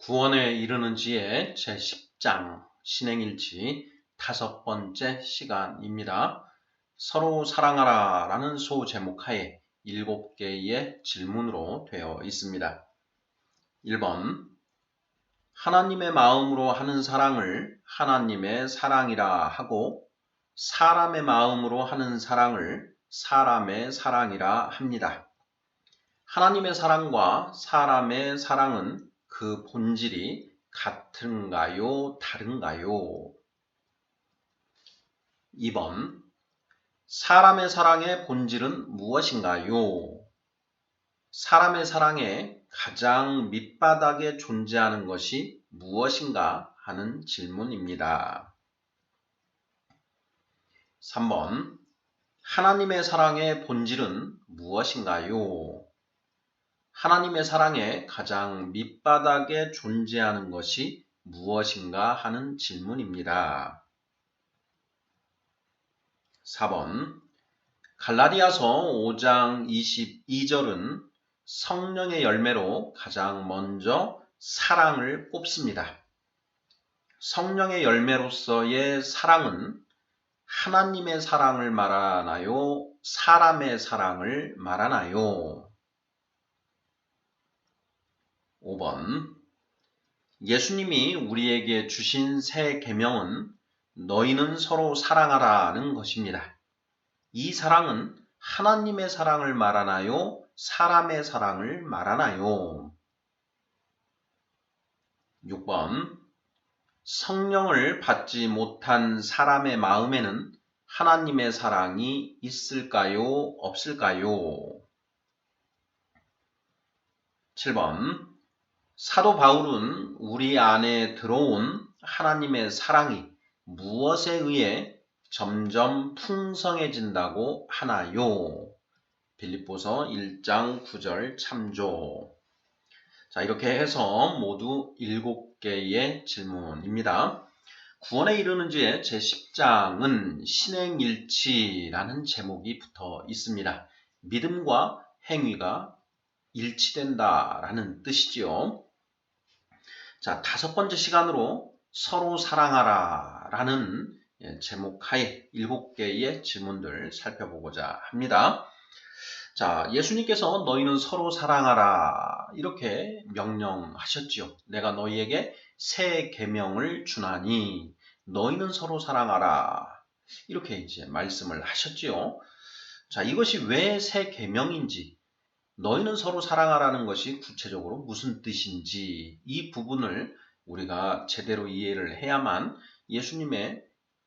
구원에 이르는지의 제10장 신행일지 5번째 시간입니다. 서로 사랑하라 라는 소제목하에 7개의 질문으로 되어 있습니다. 1번, 하나님의 마음으로 하는 사랑을 하나님의 사랑이라 하고 사람의 마음으로 하는 사랑을 사람의 사랑이라 합니다. 하나님의 사랑과 사람의 사랑은 그 본질이 같은가요? 다른가요? 2번, 사람의 사랑의 본질은 무엇인가요? 사람의 사랑의 가장 밑바닥에 존재하는 것이 무엇인가 하는 질문입니다. 3번, 하나님의 사랑의 본질은 무엇인가요? 하나님의 사랑의 가장 밑바닥에 존재하는 것이 무엇인가 하는 질문입니다. 4번, 갈라디아서 5장 22절은 성령의 열매로 가장 먼저 사랑을 꼽습니다. 성령의 열매로서의 사랑은 하나님의 사랑을 말하나요? 사람의 사랑을 말하나요? 5번, 예수님이 우리에게 주신 새 계명은 너희는 서로 사랑하라는 것입니다. 이 사랑은 하나님의 사랑을 말하나요? 사람의 사랑을 말하나요? 6번, 성령을 받지 못한 사람의 마음에는 하나님의 사랑이 있을까요? 없을까요? 7번, 사도 바울은 우리 안에 들어온 하나님의 사랑이 무엇에 의해 점점 풍성해진다고 하나요? 빌립보서 1장 9절 참조. 자, 이렇게 해서 모두 7개의 질문입니다. 구원에 이르는지의 제10장은 신행일치라는 제목이 붙어 있습니다. 믿음과 행위가 일치된다라는 뜻이지요. 자, 5번째 시간으로 서로 사랑하라 라는 제목하에 7개의 질문들 살펴보고자 합니다. 자, 예수님께서 너희는 서로 사랑하라 이렇게 명령하셨지요. 내가 너희에게 새 계명을 주나니 너희는 서로 사랑하라 이렇게 이제 말씀을 하셨지요. 자, 이것이 왜 새 계명인지 너희는 서로 사랑하라는 것이 구체적으로 무슨 뜻인지 이 부분을 우리가 제대로 이해를 해야만 예수님의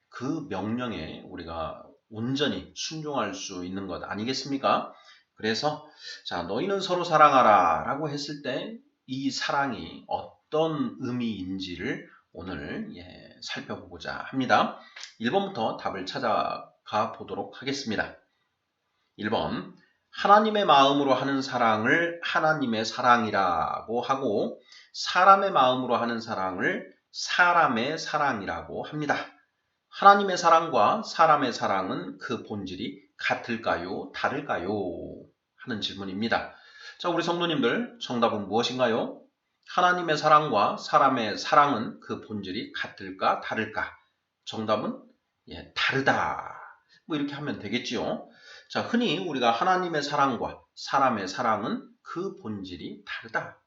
그 명령에 우리가 온전히 순종할 수 있는 것 아니겠습니까? 그래서 자, 너희는 서로 사랑하라 라고 했을 때 이 사랑이 어떤 의미인지를 오늘 살펴보고자 합니다. 1번부터 답을 찾아가 보도록 하겠습니다. 1번, 하나님의 마음으로 하는 사랑을 하나님의 사랑이라고 하고 사람의 마음으로 하는 사랑을 사람의 사랑이라고 합니다. 하나님의 사랑과 사람의 사랑은 그 본질이 같을까요? 다를까요? 하는 질문입니다. 자, 우리 성도님들 정답은 무엇인가요? 하나님의 사랑과 사람의 사랑은 그 본질이 같을까? 다를까? 정답은 다르다. 뭐 이렇게 하면 되겠지요. 자, 흔히 우리가 하나님의 사랑과 사람의 사랑은 그 본질이 다르다.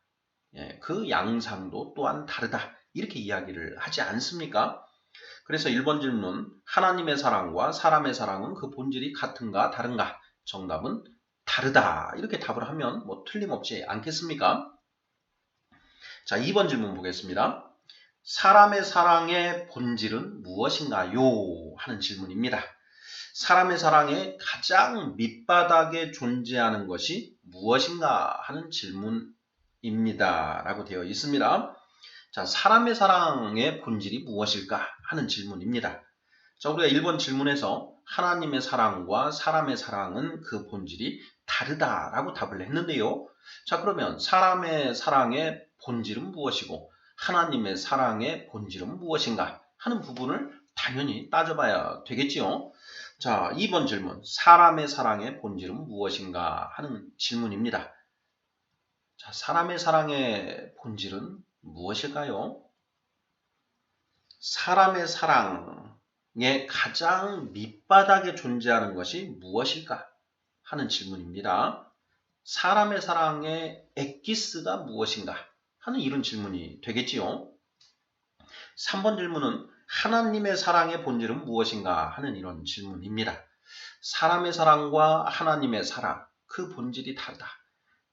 그 양상도 또한 다르다. 이렇게 이야기를 하지 않습니까? 그래서 1번 질문, 하나님의 사랑과 사람의 사랑은 그 본질이 같은가 다른가? 정답은 다르다. 이렇게 답을 하면 뭐 틀림없지 않겠습니까? 자, 2번 질문 보겠습니다. 사람의 사랑의 본질은 무엇인가요? 하는 질문입니다. 사람의 사랑의 가장 밑바닥에 존재하는 것이 무엇인가 하는 질문입니다. 라고 되어 있습니다. 자, 사람의 사랑의 본질이 무엇일까 하는 질문입니다. 자, 우리가 1번 질문에서 하나님의 사랑과 사람의 사랑은 그 본질이 다르다라고 답을 했는데요. 자, 그러면 사람의 사랑의 본질은 무엇이고 하나님의 사랑의 본질은 무엇인가 하는 부분을 당연히 따져봐야 되겠지요. 자, 2번 질문, 사람의 사랑의 본질은 무엇인가 하는 질문입니다. 자, 사람의 사랑의 본질은 무엇일까요? 사람의 사랑의 가장 밑바닥에 존재하는 것이 무엇일까 하는 질문입니다. 사람의 사랑의 엑기스가 무엇인가 하는 이런 질문이 되겠지요. 3번 질문은 하나님의 사랑의 본질은 무엇인가 하는 이런 질문입니다. 사람의 사랑과 하나님의 사랑, 그 본질이 다르다.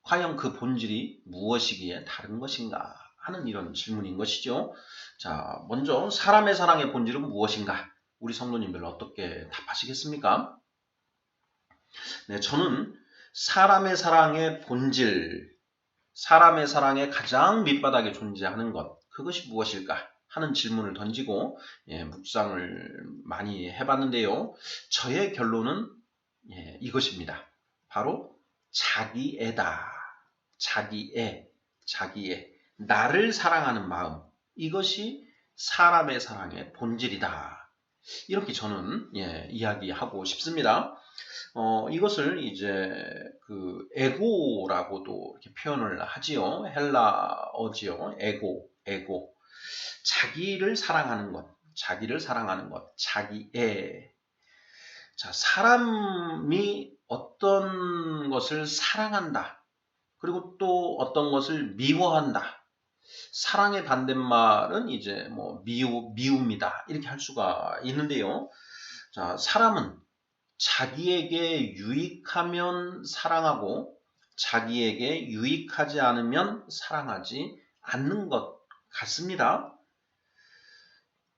과연 그 본질이 무엇이기에 다른 것인가 하는 이런 질문인 것이죠. 자, 먼저 사람의 사랑의 본질은 무엇인가? 우리 성도님들 어떻게 답하시겠습니까? 네, 저는 사람의 사랑의 본질, 사람의 사랑의 가장 밑바닥에 존재하는 것, 그것이 무엇일까 하는 질문을 던지고 묵상을 많이 해봤는데요. 저의 결론은 이것입니다. 바로 자기애다. 자기애. 나를 사랑하는 마음. 이것이 사람의 사랑의 본질이다. 이렇게 저는 이야기하고 싶습니다. 이것을 이제 그 에고라고도 이렇게 표현을 하지요. 헬라어지요. 에고. 자기를 사랑하는 것, 자기애. 자, 사람이 어떤 것을 사랑한다. 그리고 또 어떤 것을 미워한다. 사랑의 반대말은 이제 뭐 미움이다. 이렇게 할 수가 있는데요. 자, 사람은 자기에게 유익하면 사랑하고 자기에게 유익하지 않으면 사랑하지 않는 것 같습니다.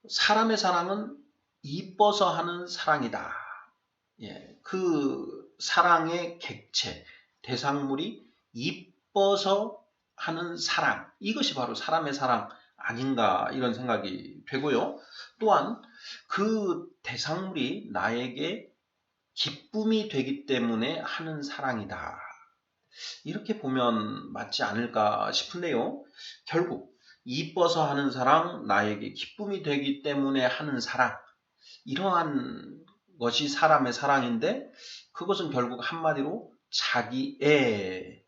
사람의 사랑은 이뻐서 하는 사랑이다. 그 사랑의 객체, 대상물이 이뻐서 하는 사랑, 이것이 바로 사람의 사랑 아닌가 이런 생각이 되고요. 또한 그 대상물이 나에게 기쁨이 되기 때문에 하는 사랑이다. 이렇게 보면 맞지 않을까 싶은데요. 결국 이뻐서 하는 사랑, 나에게 기쁨이 되기 때문에 하는 사랑, 이러한 것이 사람의 사랑인데 그것은 결국 한마디로 자기애가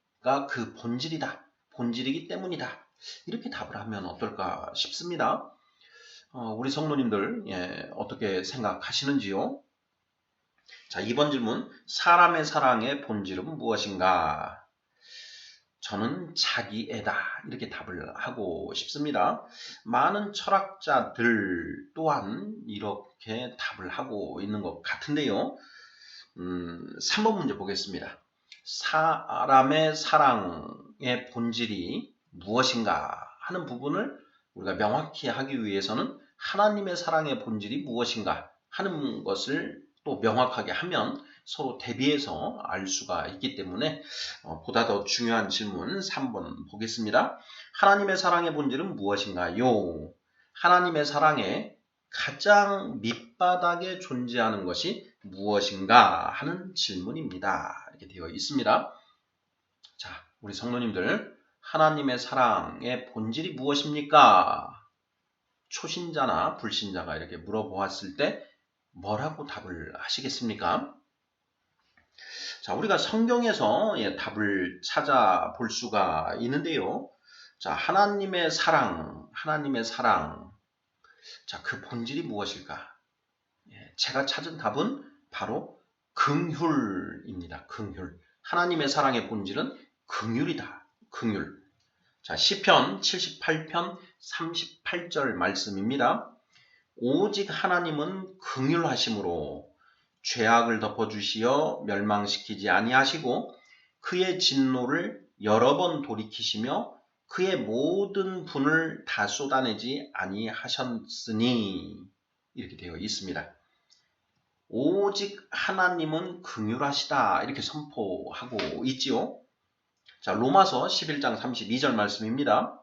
그 본질이다. 본질이기 때문이다. 이렇게 답을 하면 어떨까 싶습니다. 우리 성도님들 어떻게 생각하시는지요? 자, 2번 질문. 사람의 사랑의 본질은 무엇인가? 저는 자기애다. 이렇게 답을 하고 싶습니다. 많은 철학자들 또한 이렇게 답을 하고 있는 것 같은데요. 3번 문제 보겠습니다. 사람의 사랑의 본질이 무엇인가 하는 부분을 우리가 명확히 하기 위해서는 하나님의 사랑의 본질이 무엇인가 하는 것을 또 명확하게 하면 서로 대비해서 알 수가 있기 때문에 보다 더 중요한 질문 3번 보겠습니다. 하나님의 사랑의 본질은 무엇인가요? 하나님의 사랑의 가장 밑바닥에 존재하는 것이 무엇인가 하는 질문입니다. 이렇게 되어 있습니다. 자, 우리 성도님들, 하나님의 사랑의 본질이 무엇입니까? 초신자나 불신자가 이렇게 물어보았을 때 뭐라고 답을 하시겠습니까? 자, 우리가 성경에서 답을 찾아볼 수가 있는데요. 자, 하나님의 사랑. 자, 그 본질이 무엇일까? 제가 찾은 답은 바로 긍휼입니다. 긍휼. 하나님의 사랑의 본질은 긍휼이다. 긍휼. 자, 시편 78편 38절 말씀입니다. 오직 하나님은 긍휼하심으로 죄악을 덮어주시어 멸망시키지 아니하시고 그의 진노를 여러 번 돌이키시며 그의 모든 분을 다 쏟아내지 아니하셨으니 이렇게 되어 있습니다. 오직 하나님은 긍휼하시다 이렇게 선포하고 있지요. 자, 로마서 11장 32절 말씀입니다.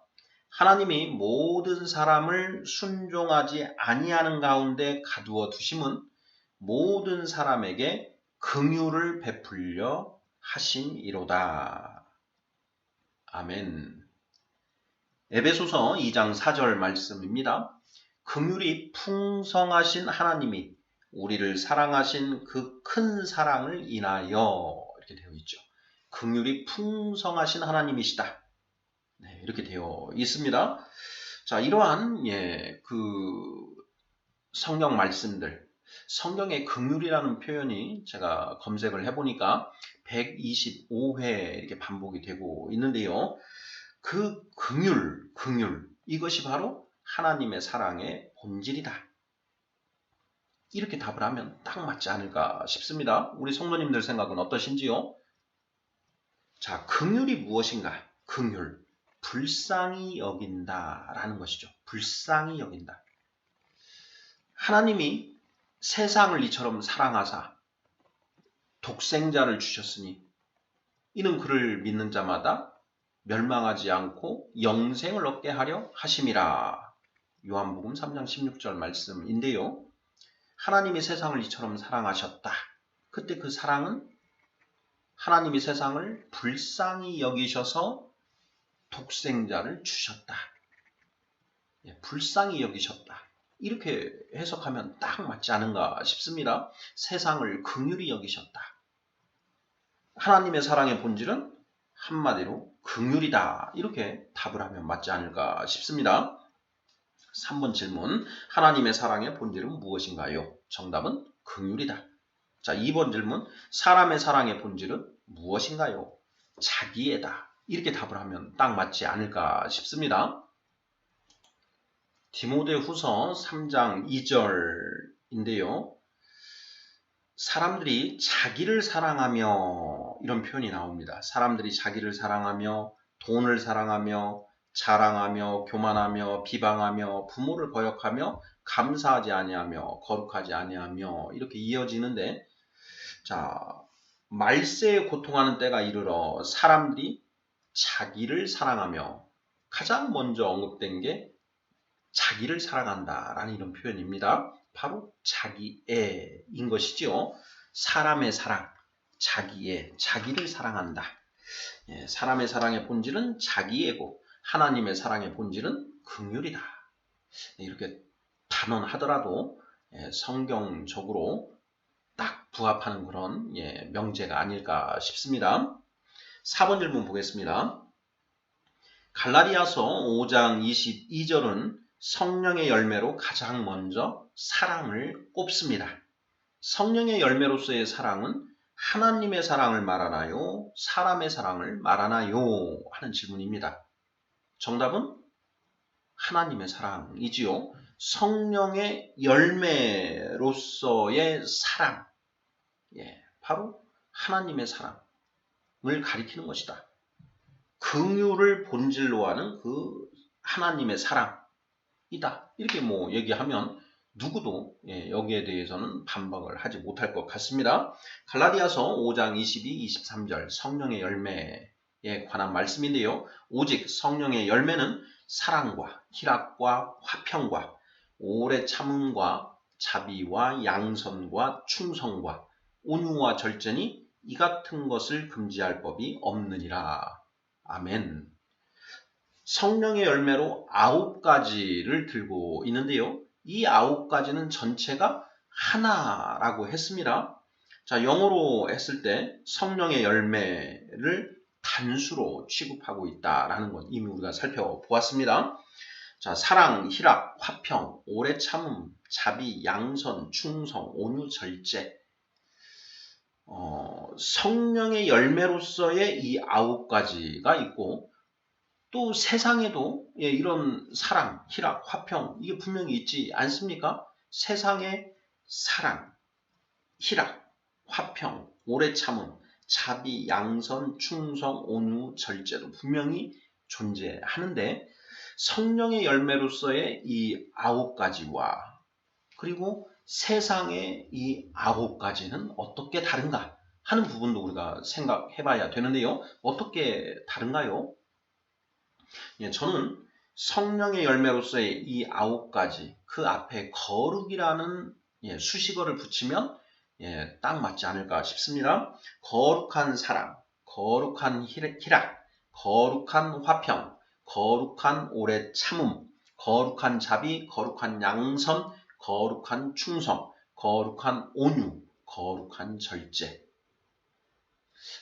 하나님이 모든 사람을 순종하지 아니하는 가운데 가두어 두심은 모든 사람에게 긍휼을 베풀려 하심이로다. 아멘. 에베소서 2장 4절 말씀입니다. 긍휼이 풍성하신 하나님이 우리를 사랑하신 그 큰 사랑을 인하여 이렇게 되어 있죠. 긍휼이 풍성하신 하나님이시다. 네, 이렇게 되어 있습니다. 자, 이러한 성경 말씀들, 성경의 긍휼이라는 표현이 제가 검색을 해보니까 125회 이렇게 반복이 되고 있는데요. 그 긍휼 이것이 바로 하나님의 사랑의 본질이다. 이렇게 답을 하면 딱 맞지 않을까 싶습니다. 우리 성도님들 생각은 어떠신지요? 자, 긍휼이 무엇인가? 긍휼, 불쌍히 여긴다라는 것이죠. 불쌍히 여긴다. 하나님이 세상을 이처럼 사랑하사 독생자를 주셨으니 이는 그를 믿는 자마다 멸망하지 않고 영생을 얻게 하려 하심이라. 요한복음 3장 16절 말씀인데요. 하나님이 세상을 이처럼 사랑하셨다. 그때 그 사랑은 하나님이 세상을 불쌍히 여기셔서 독생자를 주셨다. 불쌍히 여기셨다. 이렇게 해석하면 딱 맞지 않은가 싶습니다. 세상을 긍휼히 여기셨다. 하나님의 사랑의 본질은 한마디로 긍휼이다. 이렇게 답을 하면 맞지 않을까 싶습니다. 3번 질문, 하나님의 사랑의 본질은 무엇인가요? 정답은 긍휼이다. 자, 2번 질문, 사람의 사랑의 본질은 무엇인가요? 자기애다. 이렇게 답을 하면 딱 맞지 않을까 싶습니다. 디모데후서 3장 2절인데요. 사람들이 자기를 사랑하며 이런 표현이 나옵니다. 사람들이 자기를 사랑하며 돈을 사랑하며 자랑하며 교만하며 비방하며 부모를 거역하며 감사하지 아니하며 거룩하지 아니하며 이렇게 이어지는데, 자, 말세에 고통하는 때가 이르러 사람들이 자기를 사랑하며 가장 먼저 언급된 게 자기를 사랑한다라는 이런 표현입니다. 바로 자기애인 것이지요. 사람의 사랑, 자기애, 자기를 사랑한다. 사람의 사랑의 본질은 자기애고 하나님의 사랑의 본질은 긍휼이다. 이렇게 단언하더라도 성경적으로 딱 부합하는 그런 명제가 아닐까 싶습니다. 4번 질문 보겠습니다. 갈라디아서 5장 22절은 성령의 열매로 가장 먼저 사랑을 꼽습니다. 성령의 열매로서의 사랑은 하나님의 사랑을 말하나요? 사람의 사랑을 말하나요? 하는 질문입니다. 정답은 하나님의 사랑이지요. 성령의 열매로서의 사랑, 바로 하나님의 사랑을 가리키는 것이다. 긍휼을 본질로 하는 그 하나님의 사랑이다. 이렇게 얘기하면 누구도 여기에 대해서는 반박을 하지 못할 것 같습니다. 갈라디아서 5장 22, 23절 성령의 열매에 관한 말씀인데요. 오직 성령의 열매는 사랑과 희락과 화평과 오래 참음과 자비와 양선과 충성과 온유와 절제니 이 같은 것을 금지할 법이 없느니라. 아멘. 성령의 열매로 9가지를 들고 있는데요. 이 9가지는 전체가 하나라고 했습니다. 자, 영어로 했을 때 성령의 열매를 단수로 취급하고 있다라는 것 이미 우리가 살펴보았습니다. 자, 사랑, 희락, 화평, 오래 참음, 자비, 양선, 충성, 온유, 절제. 성령의 열매로서의 이 9가지가 있고 또 세상에도 이런 사랑, 희락, 화평 이게 분명히 있지 않습니까? 세상에 사랑, 희락, 화평, 오래 참음, 자비, 양선, 충성, 온유, 절제도 분명히 존재하는데 성령의 열매로서의 이 9가지와 그리고 세상의 이 9가지는 어떻게 다른가 하는 부분도 우리가 생각해 봐야 되는데요. 어떻게 다른가요? 저는 성령의 열매로서의 이 9가지 그 앞에 거룩이라는 수식어를 붙이면 딱 맞지 않을까 싶습니다. 거룩한 사랑, 거룩한 희락, 거룩한 화평, 거룩한 오래 참음, 거룩한 자비, 거룩한 양선, 거룩한 충성, 거룩한 온유, 거룩한 절제.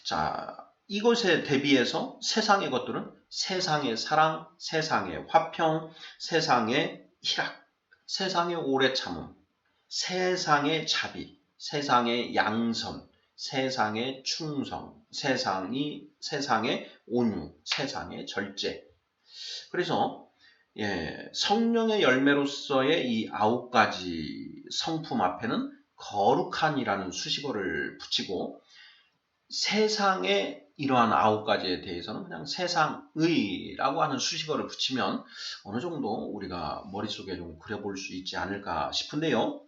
자, 이것에 대비해서 세상의 것들은 세상의 사랑, 세상의 화평, 세상의 희락, 세상의 오래 참음, 세상의 자비, 세상의 양선, 세상의 충성, 세상의 온유, 세상의 절제. 그래서 성령의 열매로서의 이 9가지 성품 앞에는 거룩한이라는 수식어를 붙이고 세상의 이러한 9가지에 대해서는 그냥 세상의라고 하는 수식어를 붙이면 어느 정도 우리가 머릿속에 좀 그려볼 수 있지 않을까 싶은데요.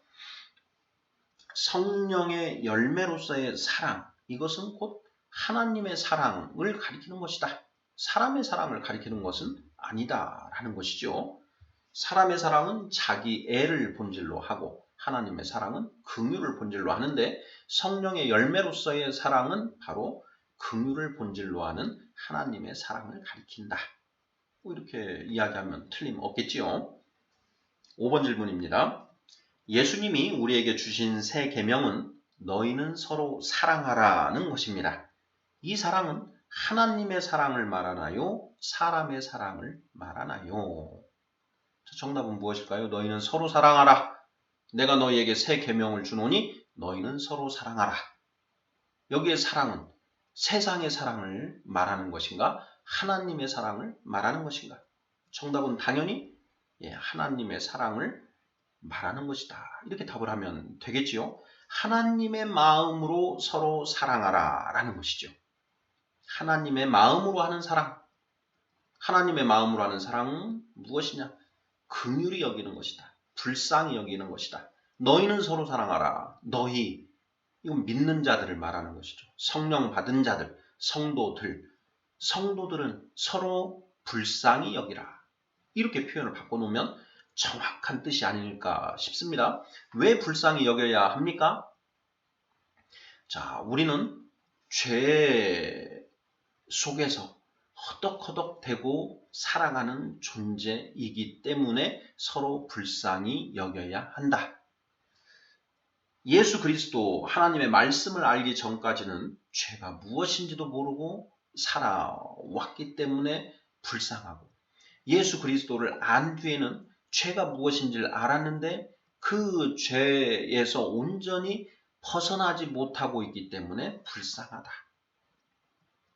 성령의 열매로서의 사랑, 이것은 곧 하나님의 사랑을 가리키는 것이다. 사람의 사랑을 가리키는 것은 아니다라는 것이죠. 사람의 사랑은 자기 애를 본질로 하고 하나님의 사랑은 긍휼을 본질로 하는데 성령의 열매로서의 사랑은 바로 긍휼을 본질로 하는 하나님의 사랑을 가리킨다. 이렇게 이야기하면 틀림없겠지요. 5번 질문입니다. 예수님이 우리에게 주신 새 계명은 너희는 서로 사랑하라는 것입니다. 이 사랑은 하나님의 사랑을 말하나요? 사람의 사랑을 말하나요? 정답은 무엇일까요? 너희는 서로 사랑하라. 내가 너희에게 새 계명을 주노니 너희는 서로 사랑하라. 여기에 사랑은 세상의 사랑을 말하는 것인가? 하나님의 사랑을 말하는 것인가? 정답은 당연히 하나님의 사랑을 말하는 것이다. 이렇게 답을 하면 되겠지요. 하나님의 마음으로 서로 사랑하라 라는 것이죠. 하나님의 마음으로 하는 사랑. 하나님의 마음으로 하는 사랑은 무엇이냐? 긍휼히 여기는 것이다. 불쌍히 여기는 것이다. 너희는 서로 사랑하라. 너희, 이건 믿는 자들을 말하는 것이죠. 성령 받은 자들, 성도들은 서로 불쌍히 여기라. 이렇게 표현을 바꿔놓으면 정확한 뜻이 아닐까 싶습니다. 왜 불쌍히 여겨야 합니까? 자, 우리는 죄 속에서 허덕허덕대고 살아가는 존재이기 때문에 서로 불쌍히 여겨야 한다. 예수 그리스도 하나님의 말씀을 알기 전까지는 죄가 무엇인지도 모르고 살아왔기 때문에 불쌍하고 예수 그리스도를 안 뒤에는 죄가 무엇인지를 알았는데 그 죄에서 온전히 벗어나지 못하고 있기 때문에 불쌍하다.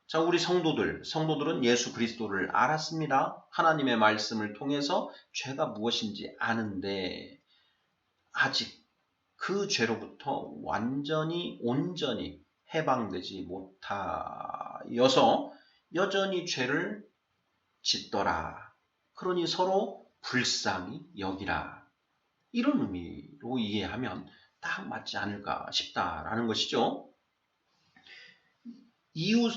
자, 우리 성도들은 예수 그리스도를 알았습니다. 하나님의 말씀을 통해서 죄가 무엇인지 아는데 아직 그 죄로부터 온전히 해방되지 못하여서 여전히 죄를 짓더라. 그러니 서로 불쌍히 여기라. 이런 의미로 이해하면 딱 맞지 않을까 싶다라는 것이죠.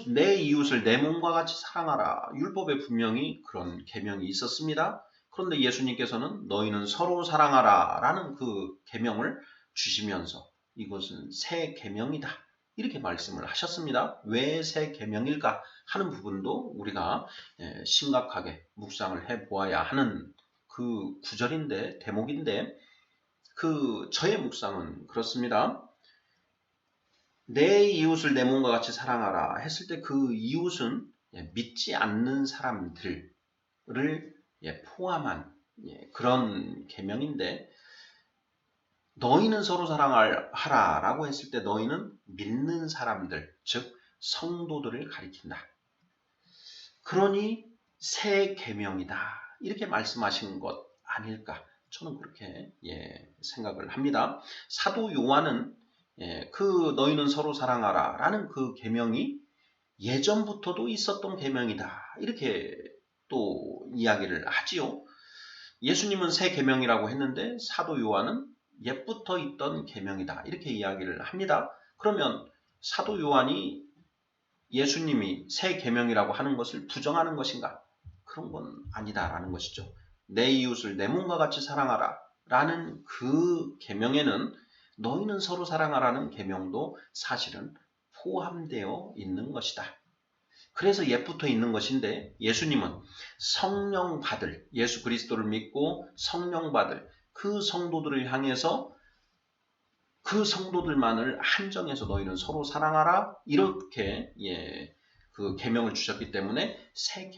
내 이웃을 내 몸과 같이 사랑하라. 율법에 분명히 그런 계명이 있었습니다. 그런데 예수님께서는 너희는 서로 사랑하라 라는 그 계명을 주시면서 이것은 새 계명이다. 이렇게 말씀을 하셨습니다. 왜 새 계명일까 하는 부분도 우리가 심각하게 묵상을 해보아야 하는 그 구절인데, 대목인데 저의 묵상은 그렇습니다. 내 이웃을 내 몸과 같이 사랑하라 했을 때 그 이웃은 믿지 않는 사람들을 포함한 그런 계명인데 너희는 서로 사랑하라 라고 했을 때 너희는 믿는 사람들, 즉 성도들을 가리킨다. 그러니 새 계명이다. 이렇게 말씀하신 것 아닐까? 저는 그렇게 생각을 합니다. 사도 요한은 너희는 서로 사랑하라 라는 그 계명이 예전부터도 있었던 계명이다. 이렇게 또 이야기를 하지요. 예수님은 새 계명이라고 했는데 사도 요한은 옛부터 있던 계명이다. 이렇게 이야기를 합니다. 그러면 사도 요한이 예수님이 새 계명이라고 하는 것을 부정하는 것인가? 그런 건 아니다라는 것이죠. 내 이웃을 내 몸과 같이 사랑하라 라는 그 계명에는 너희는 서로 사랑하라는 계명도 사실은 포함되어 있는 것이다. 그래서 옛부터 있는 것인데 예수님은 성령 받을, 예수 그리스도를 믿고 성령 받을 그 성도들을 향해서 그 성도들만을 한정해서 너희는 서로 사랑하라 이렇게 그 계명을 주셨기 때문에 새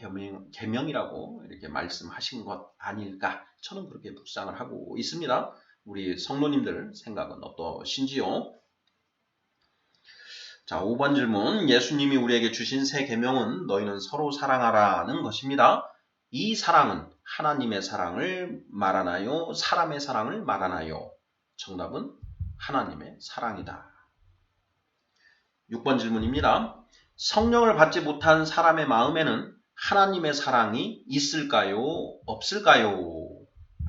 계명이라고 이렇게 말씀하신 것 아닐까, 저는 그렇게 묵상을 하고 있습니다. 우리 성도님들 생각은 어떠신지요? 자, 5번 질문. 예수님이 우리에게 주신 새 계명은 너희는 서로 사랑하라는 것입니다. 이 사랑은 하나님의 사랑을 말하나요? 사람의 사랑을 말하나요? 정답은 하나님의 사랑이다. 6번 질문입니다. 성령을 받지 못한 사람의 마음에는 하나님의 사랑이 있을까요? 없을까요?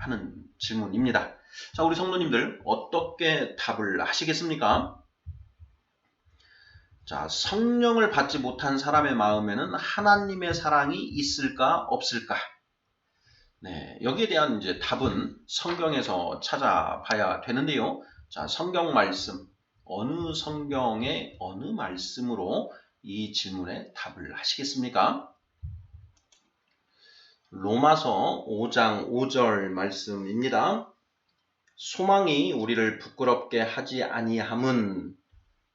하는 질문입니다. 자, 우리 성도님들 어떻게 답을 하시겠습니까? 자, 성령을 받지 못한 사람의 마음에는 하나님의 사랑이 있을까 없을까? 네, 여기에 대한 이제 답은 성경에서 찾아봐야 되는데요. 자, 성경 말씀, 어느 성경의 어느 말씀으로 이 질문에 답을 하시겠습니까? 로마서 5장 5절 말씀입니다. 소망이 우리를 부끄럽게 하지 아니함은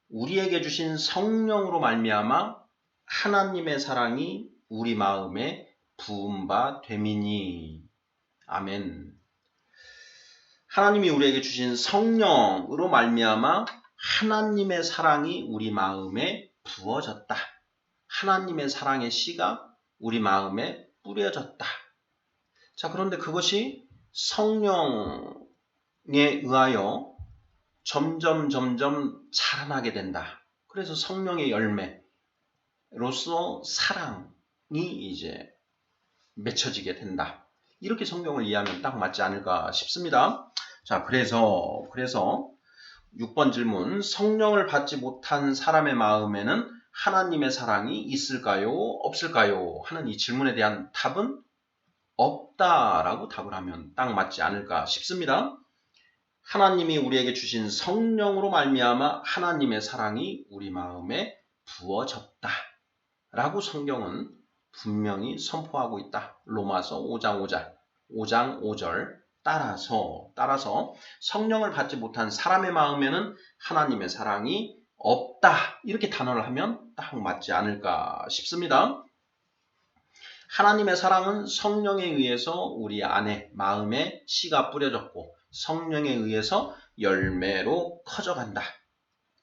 우리에게 주신 성령으로 말미암아 하나님의 사랑이 우리 마음에 부은 바 됨이니. 아멘. 하나님이 우리에게 주신 성령으로 말미암아 하나님의 사랑이 우리 마음에 부어졌다. 하나님의 사랑의 씨가 우리 마음에 뿌려졌다. 자, 그런데 그것이 성령에 의하여 점점 자라나게 된다. 그래서 성령의 열매로서 사랑이 이제 맺혀지게 된다. 이렇게 성경을 이해하면 딱 맞지 않을까 싶습니다. 자, 그래서 6번 질문, 성령을 받지 못한 사람의 마음에는 하나님의 사랑이 있을까요? 없을까요? 하는 이 질문에 대한 답은 없다라고 답을 하면 딱 맞지 않을까 싶습니다. 하나님이 우리에게 주신 성령으로 말미암아 하나님의 사랑이 우리 마음에 부어졌다 라고 성경은 분명히 선포하고 있다. 로마서 5장 5절 따라서 성령을 받지 못한 사람의 마음에는 하나님의 사랑이 없다, 이렇게 단언을 하면 딱 맞지 않을까 싶습니다. 하나님의 사랑은 성령에 의해서 우리 안에 마음에 씨가 뿌려졌고 성령에 의해서 열매로 커져간다.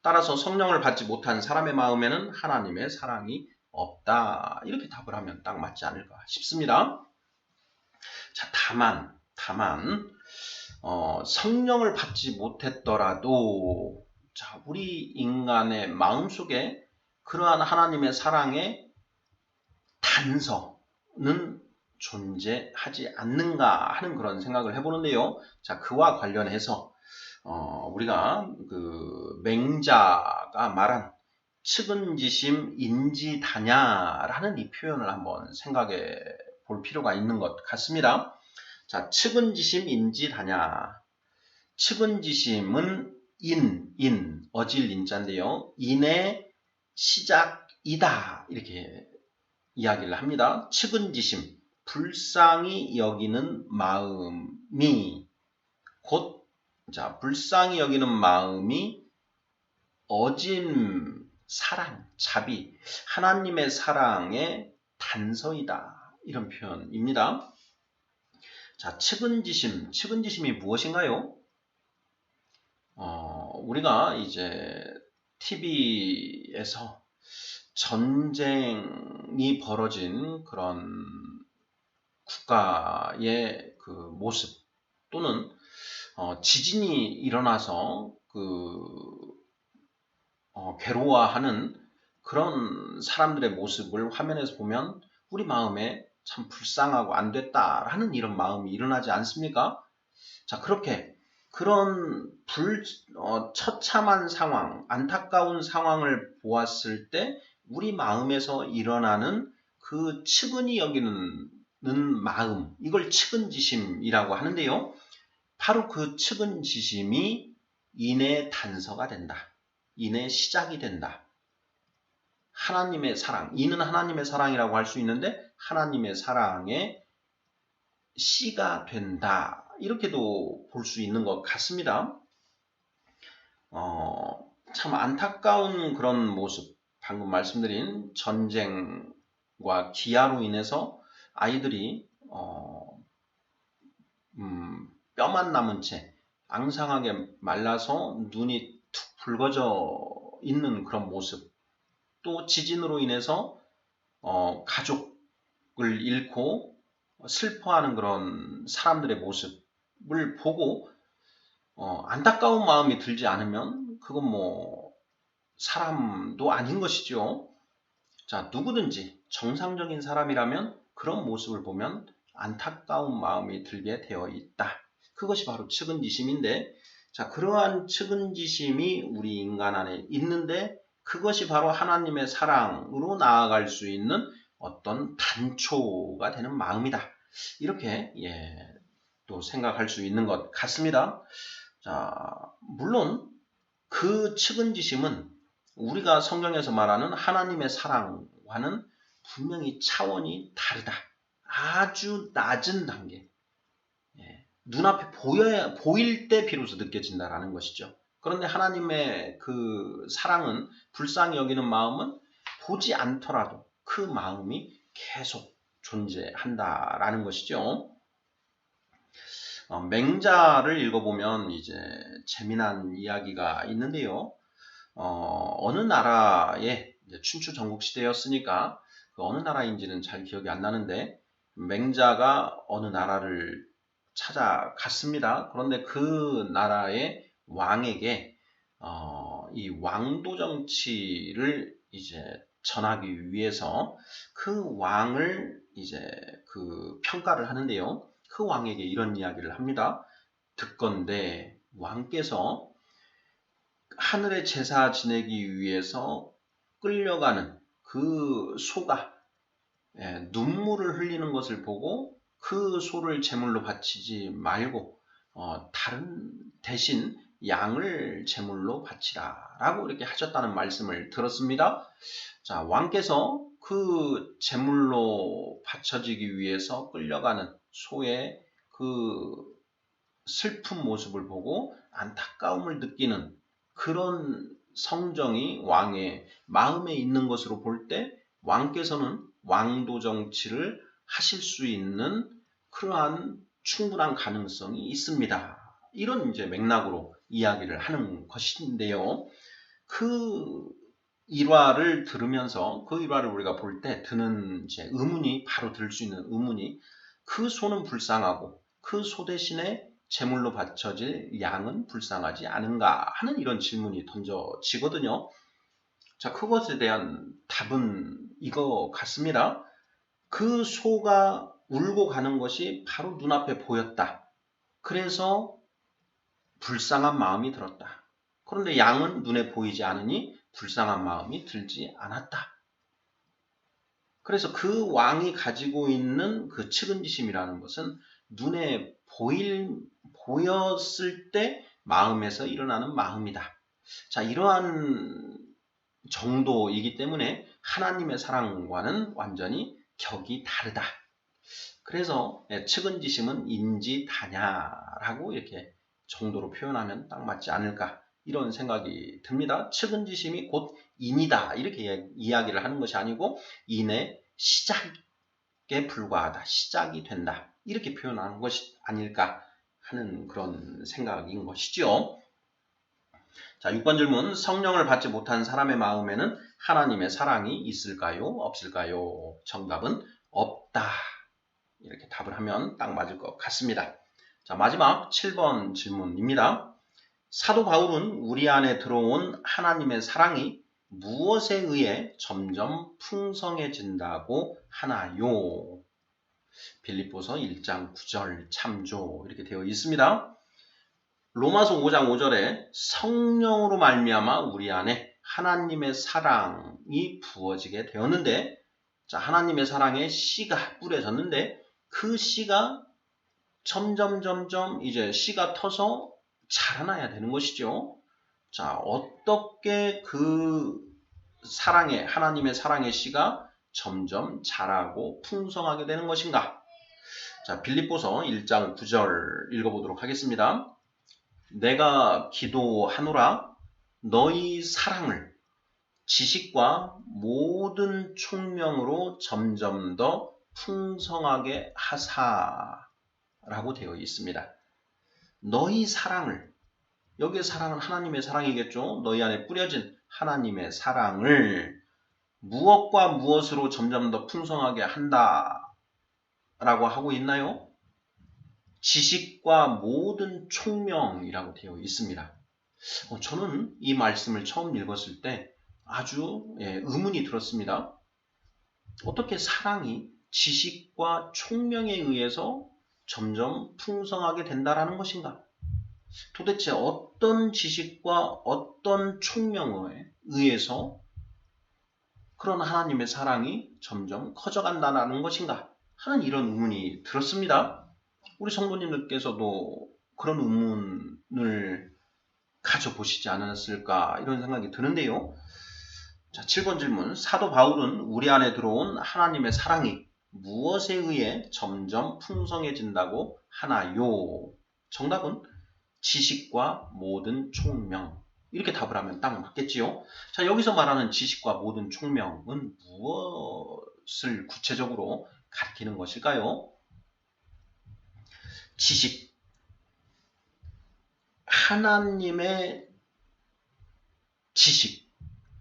따라서 성령을 받지 못한 사람의 마음에는 하나님의 사랑이 없다. 이렇게 답을 하면 딱 맞지 않을까 싶습니다. 자, 다만 성령을 받지 못했더라도 자, 우리 인간의 마음속에 그러한 하나님의 사랑의 단서는 존재하지 않는가 하는 그런 생각을 해보는데요. 자, 그와 관련해서 우리가 그 맹자가 말한 측은지심 인지다냐라는 이 표현을 한번 생각해 볼 필요가 있는 것 같습니다. 자, 측은지심 인지다냐. 측은지심은 어질 인자인데요. 인의 시작이다, 이렇게 이야기를 합니다. 측은지심, 불쌍히 여기는 마음이 곧, 자, 불쌍히 여기는 마음이 어진 사랑, 자비, 하나님의 사랑의 단서이다. 이런 표현입니다. 자, 측은지심이 무엇인가요? 우리가 이제 TV에서 전쟁이 벌어진 그런 국가의 그 모습 또는 지진이 일어나서 괴로워하는 그런 사람들의 모습을 화면에서 보면 우리 마음에 참 불쌍하고 안 됐다라는 이런 마음이 일어나지 않습니까? 자, 그렇게 그런 처참한 상황, 안타까운 상황을 보았을 때 우리 마음에서 일어나는 그 측은히 여기는 마음, 이걸 측은지심이라고 하는데요. 바로 그 측은지심이 인의 단서가 된다. 인의 시작이 된다. 하나님의 사랑, 이는 하나님의 사랑이라고 할 수 있는데 하나님의 사랑의 씨가 된다. 이렇게도 볼 수 있는 것 같습니다. 참 안타까운 그런 모습, 방금 말씀드린 전쟁과 기아로 인해서 아이들이 뼈만 남은 채 앙상하게 말라서 눈이 툭 붉어져 있는 그런 모습, 또 지진으로 인해서 가족을 잃고 슬퍼하는 그런 사람들의 모습을 보고 안타까운 마음이 들지 않으면 그건 뭐 사람도 아닌 것이죠. 자, 누구든지 정상적인 사람이라면 그런 모습을 보면 안타까운 마음이 들게 되어 있다. 그것이 바로 측은지심인데, 자, 그러한 측은지심이 우리 인간 안에 있는데 그것이 바로 하나님의 사랑으로 나아갈 수 있는 어떤 단초가 되는 마음이다. 이렇게 또 생각할 수 있는 것 같습니다. 자, 물론 그 측은지심은 우리가 성경에서 말하는 하나님의 사랑과는 분명히 차원이 다르다. 아주 낮은 단계. 눈앞에 보일 때 비로소 느껴진다라는 것이죠. 그런데 하나님의 그 사랑은, 불쌍히 여기는 마음은 보지 않더라도 그 마음이 계속 존재한다라는 것이죠. 맹자를 읽어보면 이제 재미난 이야기가 있는데요. 어느 나라에 춘추 전국 시대였으니까 그 어느 나라인지는 잘 기억이 안 나는데 맹자가 어느 나라를 찾아갔습니다. 그런데 그 나라의 왕에게 이 왕도 정치를 이제 전하기 위해서 그 왕을 이제 그 평가를 하는데요. 그 왕에게 이런 이야기를 합니다. 듣건대 왕께서 하늘의 제사 지내기 위해서 끌려가는 그 소가 눈물을 흘리는 것을 보고 그 소를 제물로 바치지 말고 다른 대신 양을 제물로 바치라 라고 이렇게 하셨다는 말씀을 들었습니다. 자, 왕께서 그 제물로 바쳐지기 위해서 끌려가는 소의 그 슬픈 모습을 보고 안타까움을 느끼는 그런 성정이 왕의 마음에 있는 것으로 볼 때 왕께서는 왕도 정치를 하실 수 있는 그러한 충분한 가능성이 있습니다. 이런 이제 맥락으로 이야기를 하는 것인데요. 그 일화를 들으면서 그 일화를 우리가 볼 때 드는 이제 의문이, 바로 들 수 있는 의문이, 그 소는 불쌍하고 그 소 대신에 제물로 바쳐질 양은 불쌍하지 않은가 하는 이런 질문이 던져지거든요. 자, 그것에 대한 답은 이거 같습니다. 그 소가 울고 가는 것이 바로 눈앞에 보였다. 그래서 불쌍한 마음이 들었다. 그런데 양은 눈에 보이지 않으니 불쌍한 마음이 들지 않았다. 그래서 그 왕이 가지고 있는 그 측은지심이라는 것은 눈에 보였을 때 마음에서 일어나는 마음이다. 자, 이러한 정도이기 때문에 하나님의 사랑과는 완전히 격이 다르다. 그래서 측은지심은 인지다냐라고 이렇게 정도로 표현하면 딱 맞지 않을까, 이런 생각이 듭니다. 측은지심이 곧 인이다 이렇게 이야기를 하는 것이 아니고 인의 시작에 불과하다, 시작이 된다 이렇게 표현하는 것이 아닐까 하는 그런 생각인 것이죠. 자, 6번 질문. 성령을 받지 못한 사람의 마음에는 하나님의 사랑이 있을까요? 없을까요? 정답은 없다. 이렇게 답을 하면 딱 맞을 것 같습니다. 자, 마지막 7번 질문입니다. 사도 바울은 우리 안에 들어온 하나님의 사랑이 무엇에 의해 점점 풍성해진다고 하나요? 빌립보서 1장 9절 참조 이렇게 되어 있습니다. 로마서 5장 5절에 성령으로 말미암아 우리 안에 하나님의 사랑이 부어지게 되었는데, 자, 하나님의 사랑에 씨가 뿌려졌는데 그 씨가 점점 이제 씨가 터서 자라나야 되는 것이죠. 자, 어떻게 그 하나님의 사랑의 씨가 점점 자라고 풍성하게 되는 것인가? 자, 빌립보서 1장 9절 읽어보도록 하겠습니다. 내가 기도하노라 너희 사랑을 지식과 모든 총명으로 점점 더 풍성하게 하사라고 되어 있습니다. 너희 사랑을, 여기의 사랑은 하나님의 사랑이겠죠. 너희 안에 뿌려진 하나님의 사랑을 무엇과 무엇으로 점점 더 풍성하게 한다 라고 하고 있나요? 지식과 모든 총명이라고 되어 있습니다. 저는 이 말씀을 처음 읽었을 때 아주 의문이 들었습니다. 어떻게 사랑이 지식과 총명에 의해서 점점 풍성하게 된다라는 것인가? 도대체 어떤 지식과 어떤 총명에 의해서 그런 하나님의 사랑이 점점 커져간다는 것인가 하는 이런 의문이 들었습니다. 우리 성도님들께서도 그런 의문을 가져보시지 않았을까 이런 생각이 드는데요. 자, 7번 질문. 사도 바울은 우리 안에 들어온 하나님의 사랑이 무엇에 의해 점점 풍성해진다고 하나요? 정답은 지식과 모든 총명. 이렇게 답을 하면 딱 맞겠지요. 자, 여기서 말하는 지식과 모든 총명은 무엇을 구체적으로 가리키는 것일까요? 지식. 하나님의 지식.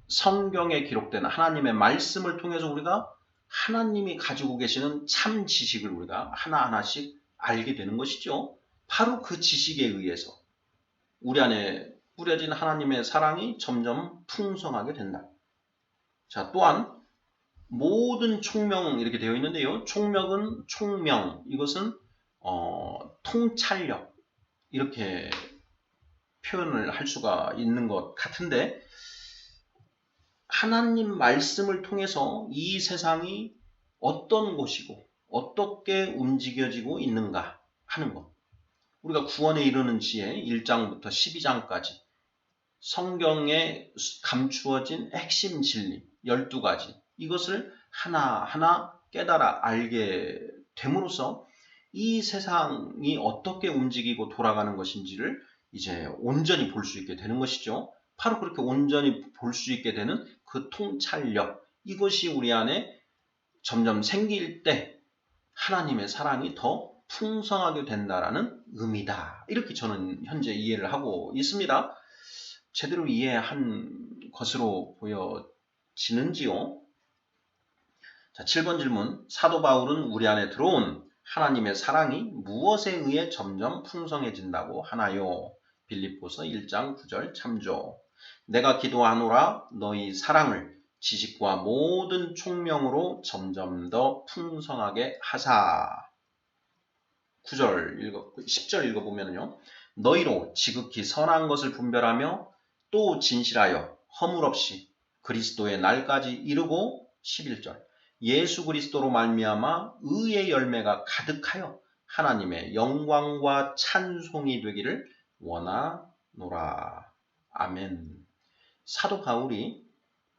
성경에 기록된 하나님의 말씀을 통해서 우리가 하나님이 가지고 계시는 참 지식을 우리가 하나하나씩 알게 되는 것이죠. 바로 그 지식에 의해서 우리 안에 뿌려진 하나님의 사랑이 점점 풍성하게 된다. 자, 또한 모든 총명 이렇게 되어 있는데요. 총명은 총명, 이것은 통찰력 이렇게 표현을 할 수가 있는 것 같은데 하나님 말씀을 통해서 이 세상이 어떤 곳이고 어떻게 움직여지고 있는가 하는 것. 우리가 구원에 이르는 지혜 1장부터 12장까지 성경에 감추어진 핵심 진리 12가지 이것을 하나하나 깨달아 알게 됨으로써 이 세상이 어떻게 움직이고 돌아가는 것인지를 이제 온전히 볼 수 있게 되는 것이죠. 바로 그렇게 온전히 볼 수 있게 되는 그 통찰력 이것이 우리 안에 점점 생길 때 하나님의 사랑이 더 풍성하게 된다라는 의미다. 이렇게 저는 현재 이해를 하고 있습니다. 제대로 이해한 것으로 보여지는지요? 자, 7번 질문. 사도 바울은 우리 안에 들어온 하나님의 사랑이 무엇에 의해 점점 풍성해진다고 하나요? 빌립보서 1장 9절 참조. 내가 기도하노라 너희 사랑을 지식과 모든 총명으로 점점 더 풍성하게 하사. 10절 읽어보면요. 너희로 지극히 선한 것을 분별하며 또 진실하여 허물 없이 그리스도의 날까지 이르고 11절 예수 그리스도로 말미암아 의의 열매가 가득하여 하나님의 영광과 찬송이 되기를 원하노라. 아멘. 사도 바울이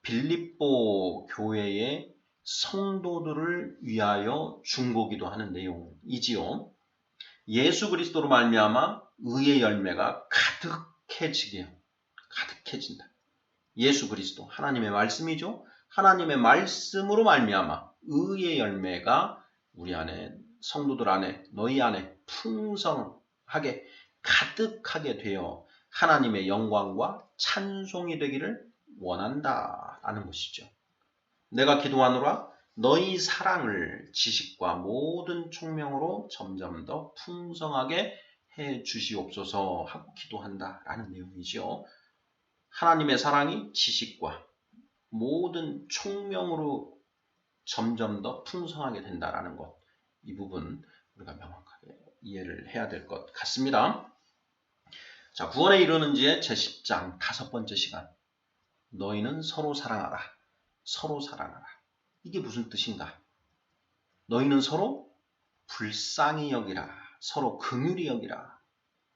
빌립보 교회의 성도들을 위하여 중보기도 하는 내용이지요. 예수 그리스도로 말미암아 의의 열매가 가득해진다. 예수 그리스도 하나님의 말씀이죠. 하나님의 말씀으로 말미암아 의의 열매가 우리 안에 성도들 안에 너희 안에 풍성하게 가득하게 되어 하나님의 영광과 찬송이 되기를 원한다라는 것이죠. 내가 기도하노라 너희 사랑을 지식과 모든 총명으로 점점 더 풍성하게 해 주시옵소서 하고 기도한다라는 내용이죠. 하나님의 사랑이 지식과 모든 총명으로 점점 더 풍성하게 된다라는 것. 이 부분 우리가 명확하게 이해를 해야 될 것 같습니다. 자, 구원에 이르는 지의 제10장 5번째 시간. 너희는 서로 사랑하라. 서로 사랑하라. 이게 무슨 뜻인가? 너희는 서로 불쌍히 여기라. 서로 긍휼히 여기라.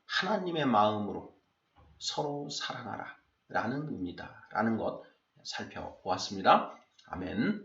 하나님의 마음으로 서로 사랑하라. 라는 의미다. 라는 것 살펴보았습니다. 아멘.